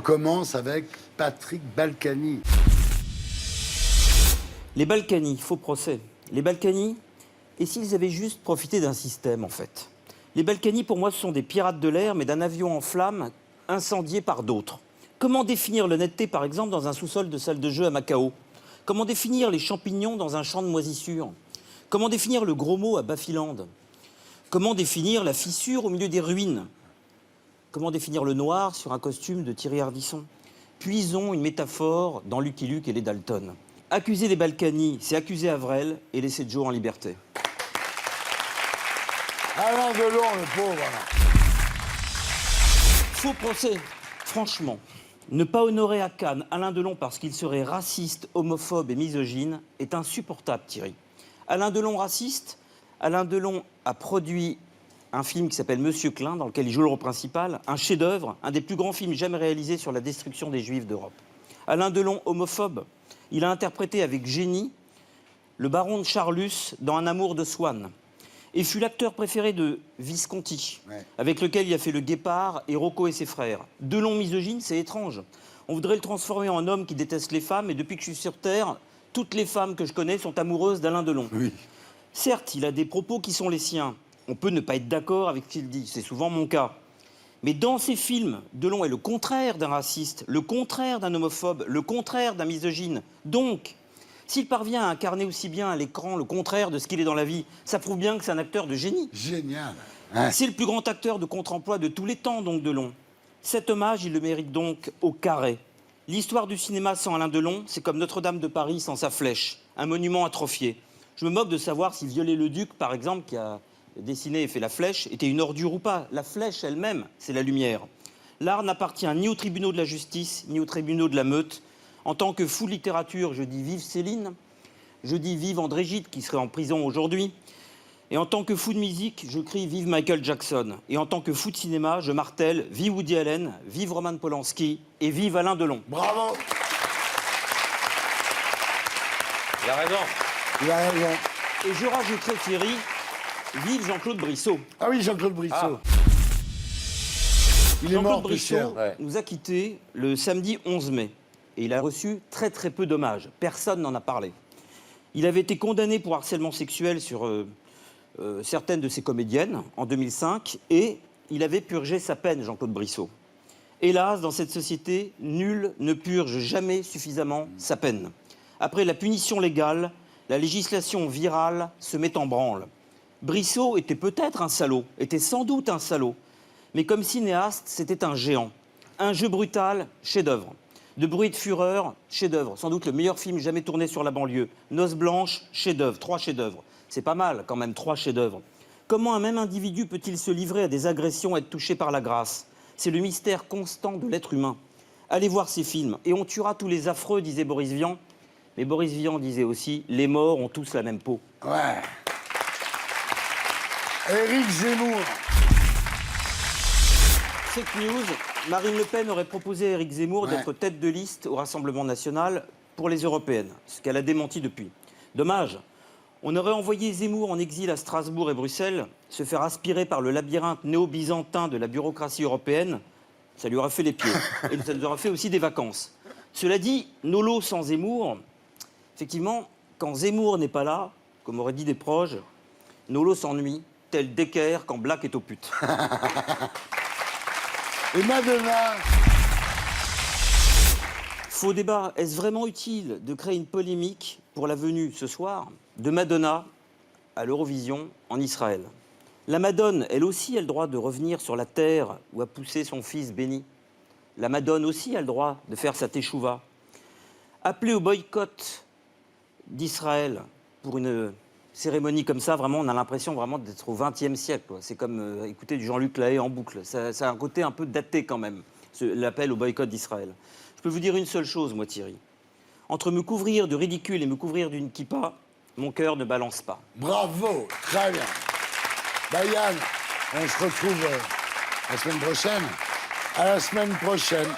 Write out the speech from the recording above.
commence avec Patrick Balkany. Les Balkany, faux procès. Les Balkany, et s'ils avaient juste profité d'un système, en fait? Les Balkany, pour moi, ce sont des pirates de l'air, mais d'un avion en flammes incendié par d'autres. Comment définir l'honnêteté, par exemple, dans un sous-sol de salle de jeu à Macao? Comment définir les champignons dans un champ de moisissures? Comment définir le gros mot à Bafiland? Comment définir la fissure au milieu des ruines? Comment définir le noir sur un costume de Thierry Ardisson? Puisons une métaphore dans Lucky Luke et les Dalton. Accuser les Balkany, c'est accuser Avrel et laisser Joe en liberté. Alain Delon, le pauvre. Faux procès. Franchement, ne pas honorer à Cannes Alain Delon parce qu'il serait raciste, homophobe et misogyne est insupportable, Thierry. Alain Delon raciste? Alain Delon a produit un film qui s'appelle Monsieur Klein, dans lequel il joue le rôle principal, un chef-d'œuvre, un des plus grands films jamais réalisés sur la destruction des Juifs d'Europe. Alain Delon, homophobe, il a interprété avec génie le baron de Charlus dans Un amour de Swann, et fut l'acteur préféré de Visconti, avec lequel il a fait Le Guépard et Rocco et ses frères. Delon misogyne, c'est étrange. On voudrait le transformer en homme qui déteste les femmes, et depuis que je suis sur Terre, toutes les femmes que je connais sont amoureuses d'Alain Delon. Oui. Certes, il a des propos qui sont les siens. On peut ne pas être d'accord avec ce qu'il dit, c'est souvent mon cas. Mais dans ses films, Delon est le contraire d'un raciste, le contraire d'un homophobe, le contraire d'un misogyne. Donc, s'il parvient à incarner aussi bien à l'écran le contraire de ce qu'il est dans la vie, ça prouve bien que c'est un acteur de génie. Génial. C'est le plus grand acteur de contre-emploi de tous les temps, donc, Delon. Cet hommage, il le mérite donc au carré. L'histoire du cinéma sans Alain Delon, c'est comme Notre-Dame de Paris sans sa flèche, un monument atrophié. Je me moque de savoir si Viollet-le-Duc, par exemple, qui a dessiné et fait la flèche, était une ordure ou pas. La flèche elle-même, c'est la lumière. L'art n'appartient ni aux tribunaux de la justice, ni aux tribunaux de la meute. En tant que fou de littérature, je dis vive Céline, je dis vive André Gide, qui serait en prison aujourd'hui. Et en tant que fou de musique, je crie vive Michael Jackson. Et en tant que fou de cinéma, je martèle vive Woody Allen, vive Roman Polanski et vive Alain Delon. Bravo. Il a raison. Il a raison. Et je rajouterai, Thierry, vive Jean-Claude Brissot. Ah oui, Jean-Claude Brissot. Il est Jean-Claude mort, Fischer. Brissot nous a quittés le samedi 11 mai. Et il a reçu très très peu d'hommages. Personne n'en a parlé. Il avait été condamné pour harcèlement sexuel sur certaines de ses comédiennes en 2005. Et il avait purgé sa peine, Jean-Claude Brissot. Hélas, dans cette société, nul ne purge jamais suffisamment sa peine. Après la punition légale, la législation virale se met en branle. Brissot était peut-être un salaud, était sans doute un salaud. Mais comme cinéaste, c'était un géant. Un jeu brutal, chef-d'œuvre. De bruit et de fureur, chef-d'œuvre. Sans doute le meilleur film jamais tourné sur la banlieue. Noces blanches, chef-d'œuvre. 3 chefs-d'œuvre. C'est pas mal, quand même, 3 chefs-d'œuvre. Comment un même individu peut-il se livrer à des agressions et être touché par la grâce? C'est le mystère constant de l'être humain. Allez voir ces films. Et on tuera tous les affreux, disait Boris Vian. Mais Boris Vian disait aussi, les morts ont tous la même peau. Ouais. Éric Zemmour. Fake news, Marine Le Pen aurait proposé à Éric Zemmour d'être tête de liste au Rassemblement national pour les européennes, ce qu'elle a démenti depuis. Dommage, on aurait envoyé Zemmour en exil à Strasbourg et Bruxelles, se faire aspirer par le labyrinthe néo-byzantin de la bureaucratie européenne, ça lui aurait fait les pieds. Et ça lui aurait fait aussi des vacances. Cela dit, Nolo sans Zemmour, effectivement, quand Zemmour n'est pas là, comme auraient dit des proches, Nolo s'ennuie, tel Decker quand Black est au pute. Et Madonna. Faux débat. Est-ce vraiment utile de créer une polémique pour la venue ce soir de Madonna à l'Eurovision en Israël? La Madone, elle aussi, a le droit de revenir sur la terre où a poussé son fils béni. La Madone aussi a le droit de faire sa teshuva. Appeler au boycott d'Israël pour une cérémonie comme ça, vraiment, on a l'impression vraiment d'être au XXe siècle. C'est comme écouter du Jean-Luc Lahaye en boucle. Ça a un côté un peu daté quand même, l'appel au boycott d'Israël. Je peux vous dire une seule chose, moi, Thierry. Entre me couvrir de ridicule et me couvrir d'une kippa, mon cœur ne balance pas. Bravo, très bien. Yann, on se retrouve la semaine prochaine. À la semaine prochaine.